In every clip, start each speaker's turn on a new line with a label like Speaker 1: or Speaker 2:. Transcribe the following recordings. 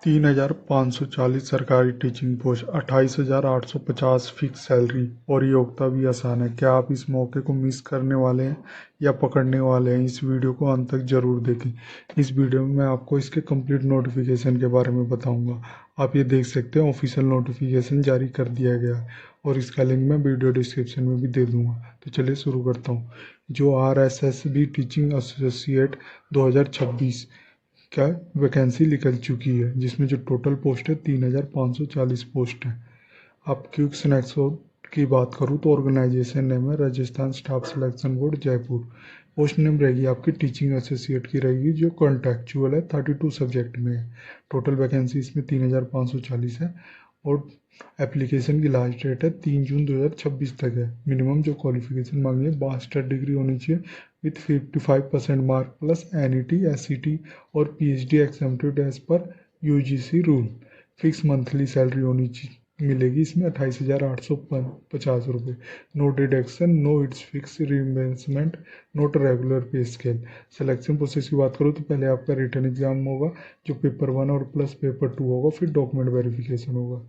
Speaker 1: 3,540 सरकारी teaching post, 28,850 fix salary और योग्यता भी आसान है। क्या आप इस मौके को मिस करने वाले हैं या पकड़ने वाले हैं? इस वीडियो को अंत तक जरूर देखें। इस वीडियो में मैं आपको इसके कंप्लीट नोटिफिकेशन के बारे में बताऊंगा। आप ये देख सकते हैं ऑफिशियल नोटिफिकेशन जारी कर दिया गया है और इसका लिंक मैं वीडियो डिस्क्रिप्शन में भी दे दूंगा। तो चलिए शुरू करता हूँ। जो RSSB टीचिंग एसोसिएट 2026 क्या वैकेंसी निकल चुकी है, जिसमें जो टोटल पोस्ट है 3,540 पोस्ट है। अब क्विक स्नैपशॉट की बात करूँ तो ऑर्गेनाइजेशन नेम है Rajasthan staff selection board Jaipur. Post name रहेगी आपकी टीचिंग एसोसिएट की रहेगी, जो कॉन्ट्रेक्चुअल है, 32 सब्जेक्ट में है। टोटल वैकेंसी इसमें 3,540 है और एप्लीकेशन की लास्ट डेट है 3 जून 2026 तक है। मिनिमम जो क्वालिफिकेशन मांगी है मास्टर डिग्री होनी चाहिए with 55% mark plus NET SET और PhD exempted as per UGC rule. Fix monthly salary होनी चाहिए मिलेगी इसमें 28,850 रुपये। No deduction, no it's fix reimbursement, not regular pay scale. Selection process की बात करूँ तो पहले आपका रिटर्न एग्जाम होगा, जो पेपर 1 और प्लस पेपर 2 होगा, फिर डॉक्यूमेंट वेरिफिकेशन होगा।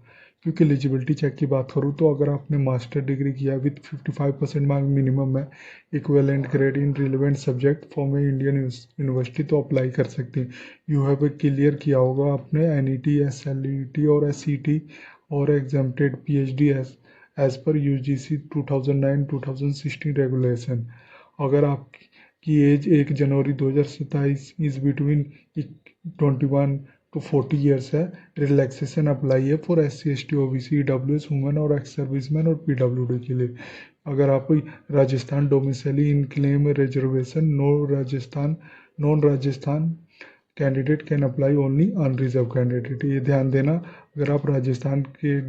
Speaker 1: क्योंकि एलिजिबिलिटी चेक की बात करूँ तो अगर आपने मास्टर डिग्री किया विथ 55% मार्क मिनिमम है, equivalent grade in relevant subject from A Indian university, तो अप्लाई कर सकते हैं। यू हैव क्लियर किया होगा आपने NET SLET और SET और exempted PhD as per UGC 2009-2016 regulation. अगर आपकी age 1 January 2027 is between 21 to 40 years है, रिलैक्सेशन अप्लाई है for SC ST OBC EWS women और एक्स सर्विसमैन और PWD के लिए। अगर आप Rajasthan domicile in claim reservation, non Rajasthan candidate can apply only unreserve candidate. ये ध्यान देना, अगर आप राजस्थान के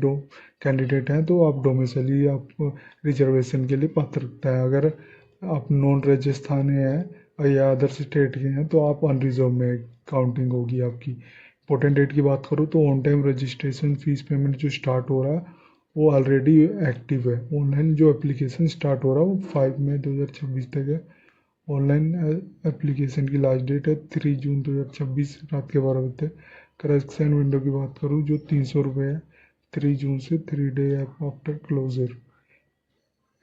Speaker 1: कैंडिडेट हैं तो आप डोमिसाइली आप रिजर्वेशन के लिए पात्रता है। अगर आप नॉन राजस्थान हैं या अदर स्टेट के हैं तो आप अनरिजर्व में काउंटिंग होगी आपकी। इंपॉर्टेंट डेट की बात करूँ तो on time registration fees payment जो स्टार्ट हो रहा है वो ऑलरेडी एक्टिव है। ऑनलाइन जो एप्लीकेशन स्टार्ट हो रहा है वो 5 मई 2026 तक है। ऑनलाइन एप्लीकेशन की लास्ट डेट है 3 जून 2026 रात के 12 बजे तक। करेक्शन विंडो की बात करूँ जो 300 रुपये है, 3 जून से 3 day after closure.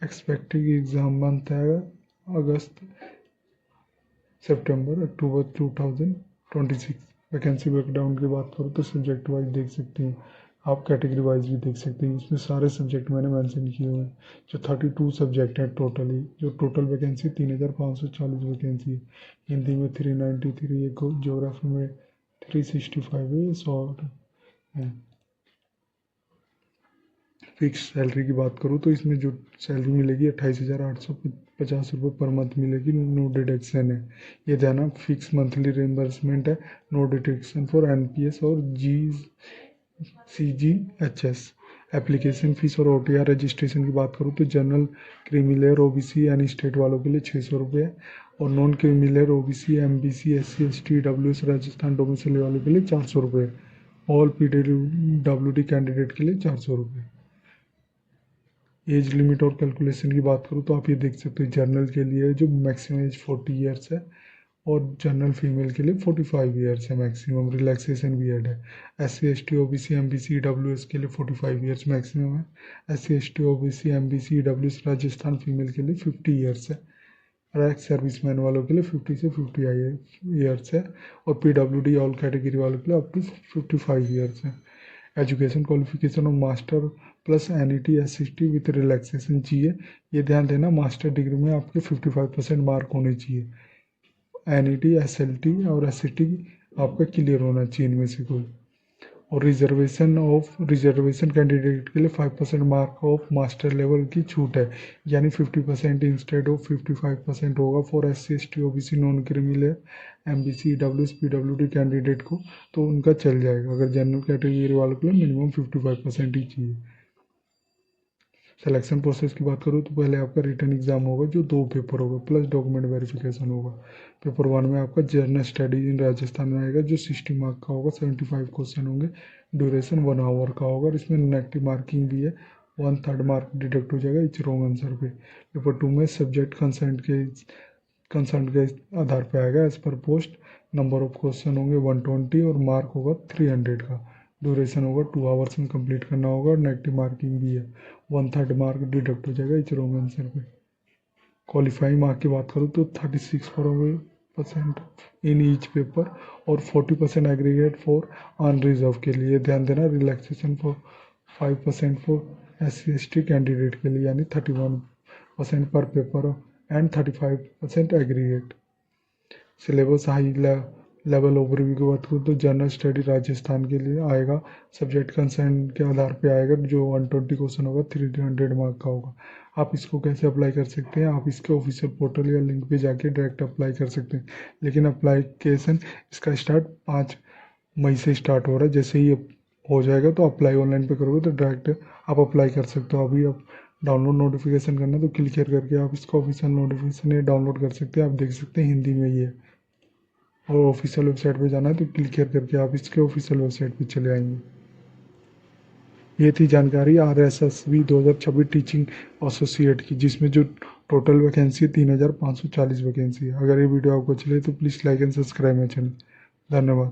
Speaker 1: Expected exam month है अगस्त सितंबर अक्टूबर 2026। वैकेंसी ब्रेकडाउन की बात करूँ तो सब्जेक्ट वाइज देख सकते हैं आप, कैटेगरी वाइज भी देख सकते हैं। इसमें सारे सब्जेक्ट मैंने मेंशन किए हुए हैं। जो 32 सब्जेक्ट हैं टोटली, जो टोटल वैकेंसी 3,540 वैकेंसी है। हिंदी में 393 है, ज्योग्राफी में 365 है, ये शॉर्ट है। फिक्स सैलरी की बात करूँ तो इसमें जो सैलरी मिलेगी 28,850 रुपये पर मंथ मिलेगी, नो डिडक्शन है। ये ध्यान, फिक्स मंथली रिम्बर्समेंट है, नो डिडक्शन फॉर NPS और GCGHS। एप्लीकेशन फीस और OTR रजिस्ट्रेशन की बात करूँ तो जनरल, क्रीमी लेयर, OBC यानी स्टेट वालों के लिए 600 रुपये और non creamy layer, OBC MBC SC ST EWS Rajasthan domicile वालों के लिए 400 रुपये। ऑल PWD कैंडिडेट के लिए 400 रुपये। एज लिमिट और कैलकुलेशन की बात करूँ तो आप ये देख सकते हैं, जर्नल के लिए जो मैक्सिमम एज 40 ईयर्स है और जनरल फीमेल के लिए 45 ईयर्स है मैक्सिमम। रिलैक्सेशन भी ऐड है। SC ST OBC MBC EWS के लिए 45 ईयर्स मैक्सिमम है। SC ST OBC MBC EWS Rajasthan female के लिए 50 ईयर्स है और एक्स सर्विसमैन वालों के लिए 50 से 50 ईयर्स है और PWD ऑल कैटेगरी वालों के लिए अप टू 55 ईयर्स है। एजुकेशन क्वालिफिकेशन और master plus NET SCT with relaxation चाहिए। ये ध्यान देना, मास्टर डिग्री में आपके 55% मार्क होने चाहिए। NET SLT और SCT आपका क्लियर होना चाहिए इनमें से कोई। और रिजर्वेशन कैंडिडेट के लिए 5% मार्क ऑफ मास्टर लेवल की छूट है, यानी 50% इंस्टेड ऑफ 55% होगा for SC ST OBC non criminal MBC EWS PWD candidate को, तो उनका चल जाएगा। अगर जनरल कैटेगरी वालों के लिए मिनिमम 55% ही चाहिए। सिलेक्शन प्रोसेस की बात करूँ तो पहले आपका रिटर्न एग्जाम होगा जो 2 पेपर होगा प्लस डॉक्यूमेंट वेरिफिकेशन होगा। पेपर 1 में आपका जनरल स्टडी इन राजस्थान में आएगा जो 60 मार्क का होगा, 75 क्वेश्चन होंगे, ड्यूरेशन 1 आवर का होगा और इसमें नेगेटिव मार्किंग भी है, 1/3 मार्क डिडक्ट हो जाएगा इच रॉन्ग आंसर पे। पेपर 2 में सब्जेक्ट कंसर्न के आधार पर आएगा as per post, number of question होंगे 120 और मार्क होगा 300 का। ड्यूरेशन होगा 2 आवर्स में कंप्लीट करना होगा और नेगेटिव मार्किंग भी है। 1/3 मार्क डिडक्ट हो जाएगा इस रॉन्ग आंसर पे। क्वालिफाइंग मार्क की बात करूँ तो 36% इन ईच पेपर और 40% एग्रीगेट फॉर अनरिजर्व के लिए। ध्यान देना, relaxation for 5% for SC/ST candidate के लिए, यानी 31% पर paper and 35% aggregate. Syllabus high level overview की बात करूँ तो जनरल स्टडी राजस्थान के लिए आएगा, सब्जेक्ट कंसर्न के आधार पे आएगा, जो 120 क्वेश्चन होगा 300 मार्क का होगा। आप इसको कैसे अप्लाई कर सकते हैं, आप इसके ऑफिशियल पोर्टल या लिंक पे जाके डायरेक्ट अप्लाई कर सकते हैं। लेकिन अप्लाईकेशन इसका स्टार्ट 5 मई से स्टार्ट हो रहा है। जैसे ही हो जाएगा तो अप्लाई ऑनलाइन पे करोगे तो डायरेक्ट आप अप्लाई कर सकते हो। अभी आप डाउनलोड नोटिफिकेशन करना है तो क्लिक करके आप इसका ऑफिशियल नोटिफिकेशन डाउनलोड कर सकते हैं। आप देख सकते हैं हिंदी में ही है। और ऑफिशियल वेबसाइट पे जाना है तो क्लिक करके आप इसके ऑफिशियल वेबसाइट पे चले आएंगे। ये थी जानकारी RSSB 2026 टीचिंग एसोसिएट की, जिसमें जो टोटल वैकेंसी है 3540 वैकेंसी है। अगर ये वीडियो आपको अच्छी लगे तो please like and subscribe my channel. धन्यवाद।